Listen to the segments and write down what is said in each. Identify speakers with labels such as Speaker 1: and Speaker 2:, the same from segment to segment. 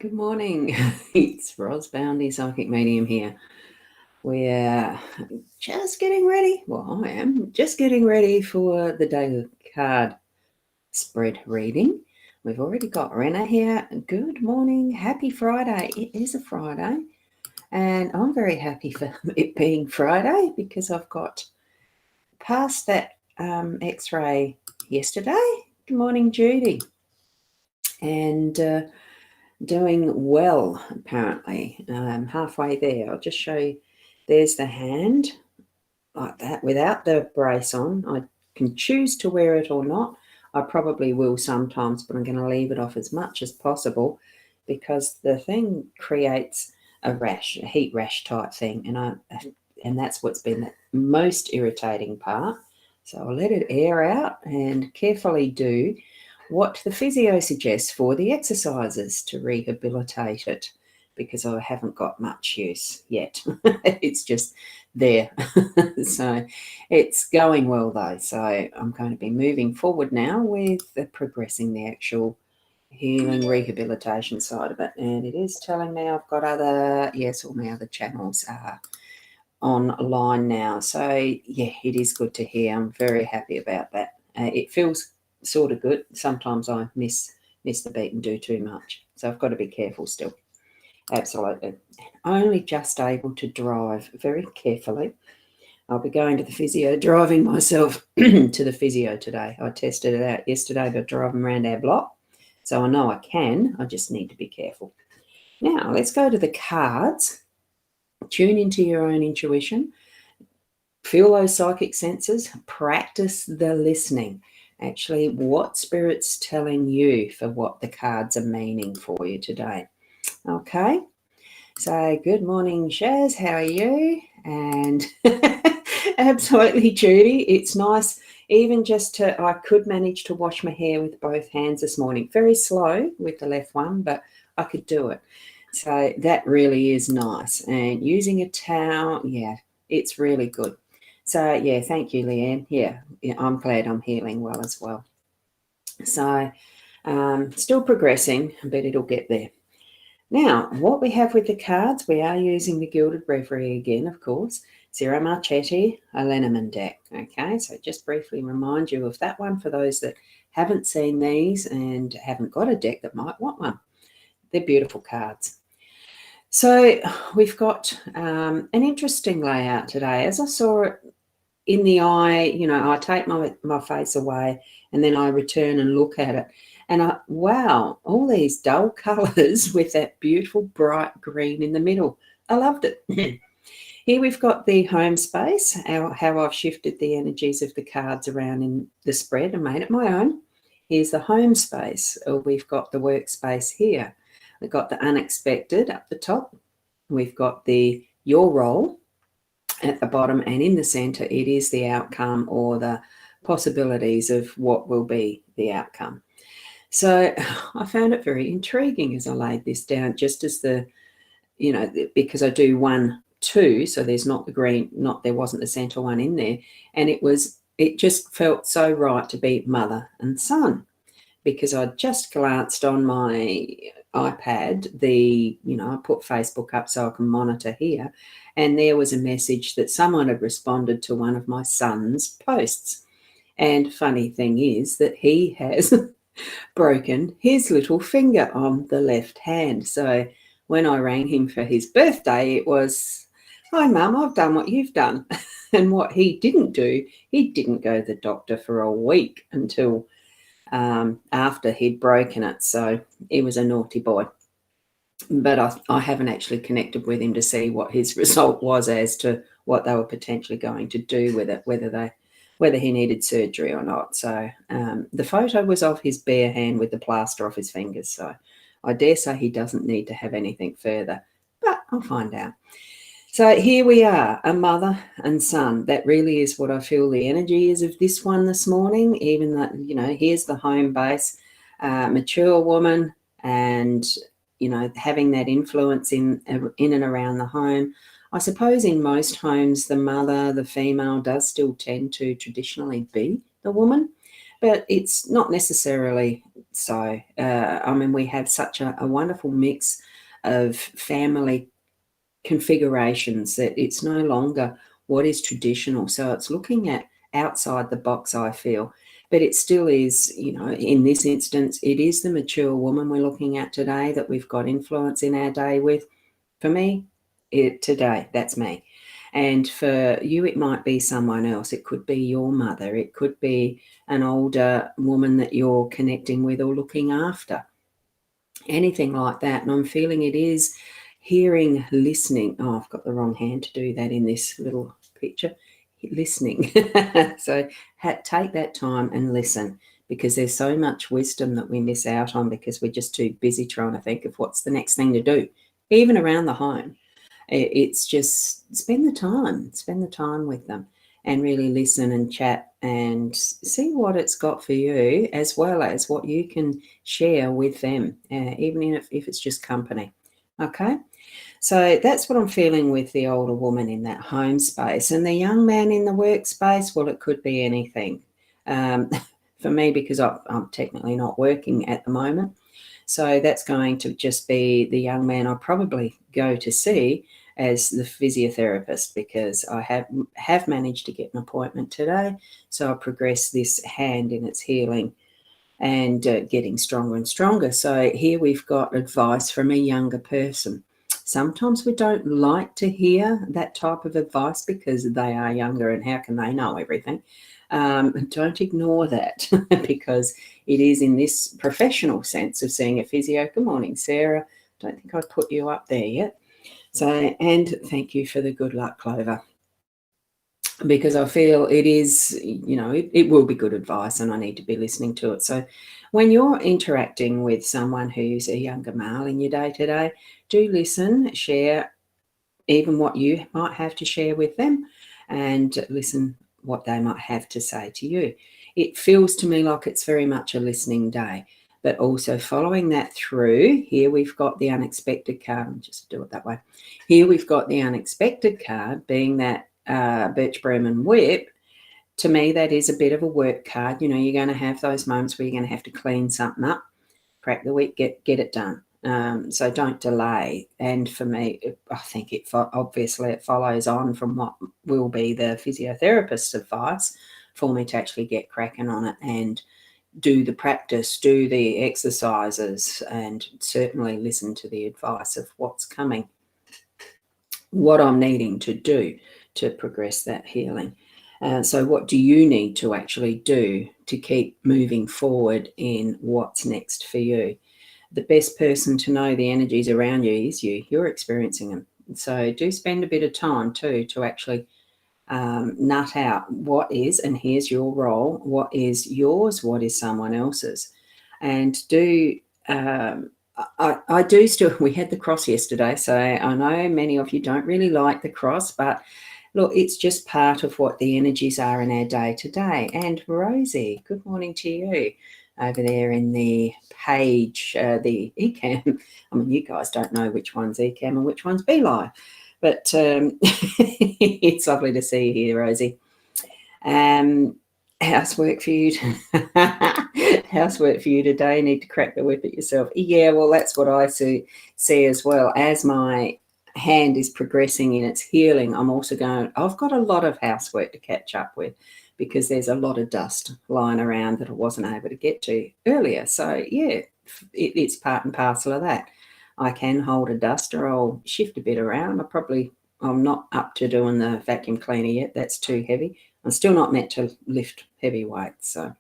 Speaker 1: Good morning. It's Ros Boundy, Psychic Medium here. We're just getting ready. Well, I am just getting ready for the daily card spread reading. We've already got Rena here. Good morning. Happy Friday. It is a Friday. And I'm very happy for it being Friday because I've got past that x-ray yesterday. Good morning, Judy. And doing well, apparently. Halfway there. I'll just show you. There's the hand, like that, without the brace on. I can choose to wear it or not. I probably will sometimes, but I'm going to leave it off as much as possible because the thing creates a rash, a heat rash type thing, and that's what's been the most irritating part. So I'll let it air out and carefully do what the physio suggests for the exercises to rehabilitate it, because I haven't got much use yet. It's just there. So it's going well though. So I'm going to be moving forward now with progressing the actual healing rehabilitation side of it. And it is telling me I've got all my other channels are online now. So yeah, it is good to hear. I'm very happy about that. It feels sort of good. Sometimes I miss the beat and do too much. So I've got to be careful still. Absolutely. Only just able to drive very carefully. I'll be going to the physio, driving myself to the physio today. I tested it out yesterday by driving around our block. So I know I can. I just need to be careful. Now, let's go to the cards. Tune into your own intuition. Feel those psychic senses. Practice the listening. Actually, what Spirit's telling you for what the cards are meaning for you today. Okay, so good morning, Shaz. How are you? And absolutely, Judy. It's nice, even just I could manage to wash my hair with both hands this morning. Very slow with the left one, but I could do it. So that really is nice. And using a towel, yeah, it's really good. So, yeah, thank you, Leanne. Yeah, I'm glad I'm healing well as well. So, still progressing, but it'll get there. Now, what we have with the cards, we are using the Gilded Reverie again, of course. Zero Marchetti, a Lenormand deck. Okay, so just briefly remind you of that one for those that haven't seen these and haven't got a deck that might want one. They're beautiful cards. So we've got an interesting layout today. As I saw it in the eye, I take my face away and then I return and look at it. And wow, all these dull colours with that beautiful bright green in the middle. I loved it. Here we've got the home space, how I've shifted the energies of the cards around in the spread and made it my own. Here's the home space. We've got the workspace here. We've got the unexpected up the top. We've got the your role at the bottom, and in the center it is the outcome or the possibilities of what will be the outcome. So I found it very intriguing as I laid this down, just as because I do 1, 2, so there's not the green, there wasn't the center one in there, and it just felt so right to be mother and son, because I just glanced on my iPad, I put Facebook up so I can monitor here, and there was a message that someone had responded to one of my son's posts. And funny thing is that he has broken his little finger on the left hand. So when I rang him for his birthday, it was, "Hi, Mum, I've done what you've done." And what he didn't do, he didn't go to the doctor for a week until after he'd broken it. So he was a naughty boy. But I haven't actually connected with him to see what his result was as to what they were potentially going to do with it, whether he needed surgery or not. So the photo was of his bare hand with the plaster off his fingers. So I dare say he doesn't need to have anything further, but I'll find out. So here we are, a mother and son. That really is what I feel the energy is of this one this morning, even that, here's the home base, mature woman, and, having that influence in and around the home. I suppose in most homes, the mother, the female, does still tend to traditionally be the woman, but it's not necessarily so. I mean, we have such a wonderful mix of family configurations that it's no longer what is traditional. So it's looking at outside the box, I feel. But it still is, in this instance, it is the mature woman we're looking at today that we've got influence in our day with. For me, today, that's me. And for you, it might be someone else. It could be your mother. It could be an older woman that you're connecting with or looking after. Anything like that. And I'm feeling it is hearing, listening. Oh, I've got the wrong hand to do that in this little picture. Listening. So take that time and listen, because there's so much wisdom that we miss out on because we're just too busy trying to think of what's the next thing to do, even around the home. It's just spend the time with them and really listen and chat and see what it's got for you, as well as what you can share with them, even if it's just company. Okay? So that's what I'm feeling with the older woman in that home space. And the young man in the workspace, well, it could be anything. For me, because I'm technically not working at the moment. So that's going to just be the young man I'll probably go to see as the physiotherapist, because I have managed to get an appointment today. So I'll progress this hand in its healing and getting stronger and stronger. So here we've got advice from a younger person. Sometimes we don't like to hear that type of advice because they are younger and how can they know everything? Don't ignore that because it is in this professional sense of seeing a physio. Good morning, Sarah. Don't think I've put you up there yet. So, and thank you for the good luck, Clover, because I feel it is, it will be good advice and I need to be listening to it. So when you're interacting with someone who's a younger male in your day-to-day, do listen, share even what you might have to share with them, and listen what they might have to say to you. It feels to me like it's very much a listening day, but also following that through. Here we've got the unexpected card. I'll just do it that way. Here we've got the unexpected card being that birch broom and whip. To me, that is a bit of a work card. You're going to have those moments where you're going to have to clean something up, crack the whip, get it done. So don't delay. And for me, I think obviously it follows on from what will be the physiotherapist's advice for me to actually get cracking on it and do the practice, do the exercises, and certainly listen to the advice of what's coming, what I'm needing to do to progress that healing. So what do you need to actually do to keep moving forward in what's next for you? The best person to know the energies around you is you. You're experiencing them. So do spend a bit of time too to actually nut out what is, and here's your role, what is yours, what is someone else's. And do I do still, we had the cross yesterday, so I know many of you don't really like the cross, but look, it's just part of what the energies are in our day to day. And Rosie, good morning to you over there in the page, the ECAM. I mean, you guys don't know which one's ECAM and which one's BeLive, but it's lovely to see you here, Rosie. Housework for you. Housework for you today. Need to crack the whip at yourself. Yeah, well, that's what I see as well. As my hand is progressing in its healing, I'm also I've got a lot of housework to catch up with because there's a lot of dust lying around that I wasn't able to get to earlier. So yeah, it's part and parcel of that. I can hold a duster. I'll shift a bit around. I'm not up to doing the vacuum cleaner yet. That's too heavy. I'm still not meant to lift heavy weights. So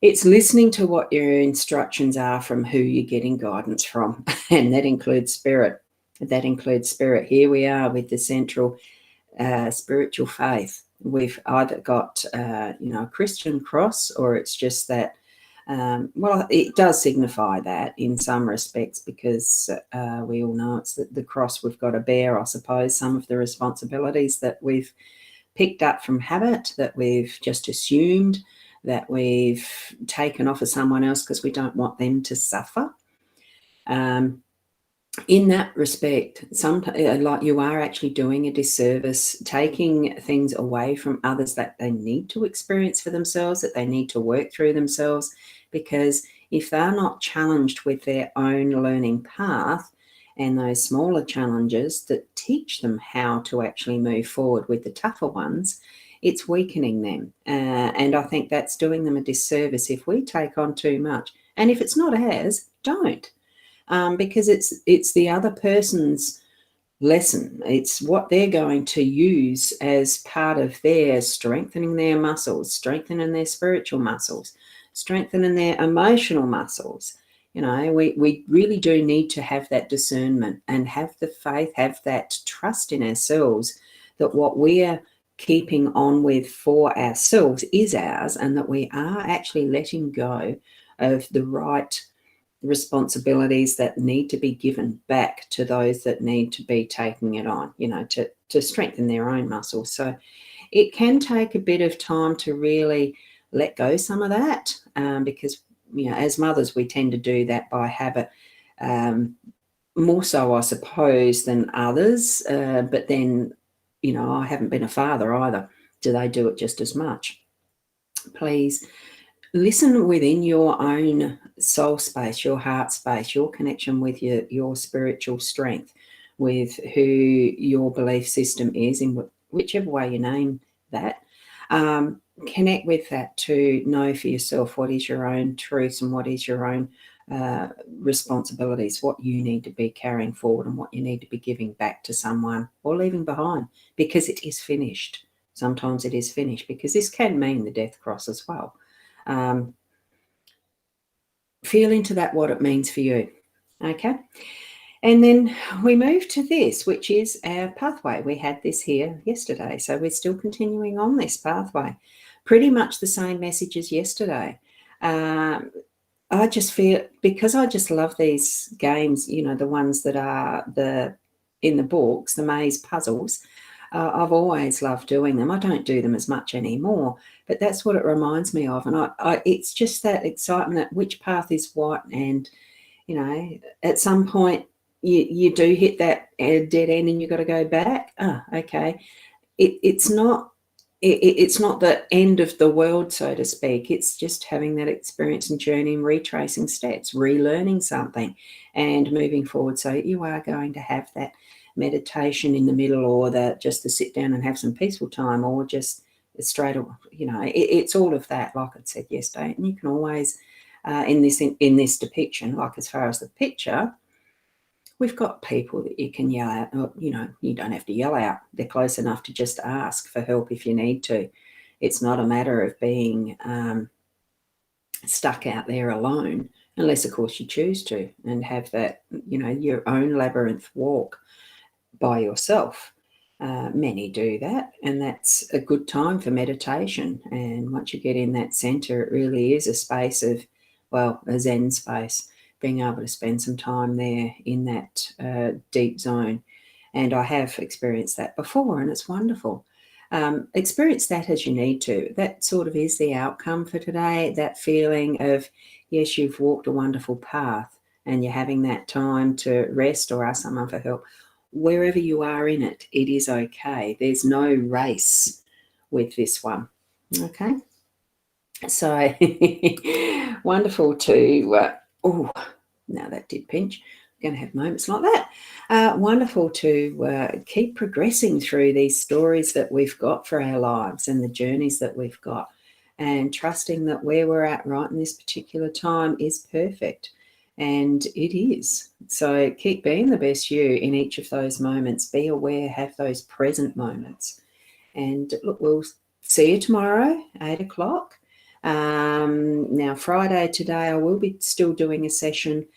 Speaker 1: it's listening to what your instructions are from who you're getting guidance from. And that includes spirit. Here we are with the central spiritual faith. We've either got, a Christian cross, or it's just that, it does signify that in some respects because we all know it's the cross we've got to bear, I suppose, some of the responsibilities that we've picked up from habit, that we've just assumed, that we've taken off of someone else because we don't want them to suffer. In that respect, like you are actually doing a disservice, taking things away from others that they need to experience for themselves, that they need to work through themselves, because if they're not challenged with their own learning path and those smaller challenges that teach them how to actually move forward with the tougher ones, it's weakening them. And I think that's doing them a disservice if we take on too much. And if it's not ours, don't. Because it's the other person's lesson. It's what they're going to use as part of their strengthening their muscles, strengthening their spiritual muscles, strengthening their emotional muscles. We really do need to have that discernment and have the faith, have that trust in ourselves that what we're keeping on with for ourselves is ours, and that we are actually letting go of the right responsibilities that need to be given back to those that need to be taking it on, to strengthen their own muscles. So it can take a bit of time to really let go some of that, because, as mothers, we tend to do that by habit, more so, I suppose, than others. But then, I haven't been a father either. Do they do it just as much? Please listen within your own soul space, your heart space, your connection with your spiritual strength, with who your belief system is, in whichever way you name that. Connect with that to know for yourself what is your own truth and what is your own responsibilities, what you need to be carrying forward and what you need to be giving back to someone or leaving behind, because it is finished. Sometimes it is finished, because this can mean the death cross as well. Feel into that, what it means for you. Okay. And then we move to this, which is our pathway. We had this here yesterday, so we're still continuing on this pathway. Pretty much the same message as yesterday. I just feel, because I just love these games, the ones that are in the books, the maze puzzles. I've always loved doing them. I don't do them as much anymore, but that's what it reminds me of. And it's just that excitement at which path is what. And, at some point you do hit that dead end and you've got to go back. Okay. It's not the end of the world, so to speak. It's just having that experience and journey and retracing steps, relearning something and moving forward. So you are going to have that meditation in the middle, or just to sit down and have some peaceful time, or just straight away, it's all of that, like I said yesterday. And you can always, in this depiction, like as far as the picture, we've got people that you can yell at. You don't have to yell out. They're close enough to just ask for help if you need to. It's not a matter of being stuck out there alone, unless, of course, you choose to and have that, your own labyrinth walk by yourself. Many do that, and that's a good time for meditation. And once you get in that center, it really is a space of, a Zen space, being able to spend some time there in that deep zone. And I have experienced that before, and it's wonderful. Experience that as you need to. That sort of is the outcome for today, that feeling of, yes, you've walked a wonderful path and you're having that time to rest or ask someone for help. Wherever you are in it, it is okay. There's no race with this one. Okay. So wonderful to, now that did pinch. I'm going to have moments like that. Wonderful to keep progressing through these stories that we've got for our lives and the journeys that we've got, and trusting that where we're at right in this particular time is perfect. And it is. So keep being the best you in each of those moments. Be aware, have those present moments. And look, we'll see you tomorrow, 8 o'clock. Now, Friday today, I will be still doing a session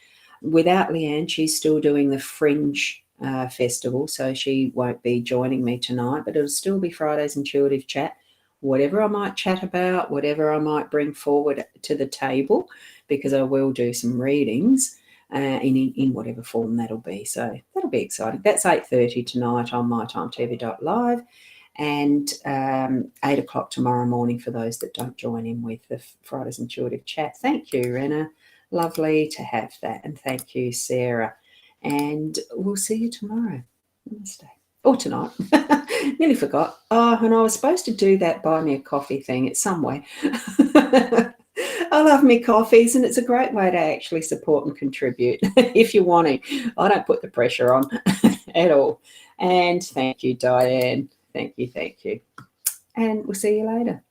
Speaker 1: without Leanne. She's still doing the Fringe Festival, so she won't be joining me tonight, but it'll still be Friday's intuitive chat. Whatever I might chat about, whatever I might bring forward to the table, because I will do some readings in whatever form that'll be. So that'll be exciting. That's 8:30 tonight on mytimetv.live, and 8 o'clock tomorrow morning for those that don't join in with the Friday's intuitive chat. Thank you, Rena. Lovely to have that. And thank you, Sarah. And we'll see you tomorrow. Namaste. Or tonight. Nearly forgot. And I was supposed to do that buy me a coffee thing. It's somewhere. I love me coffees, and it's a great way to actually support and contribute if you want to. I don't put the pressure on at all. And thank you, Diane. Thank you. And we'll see you later.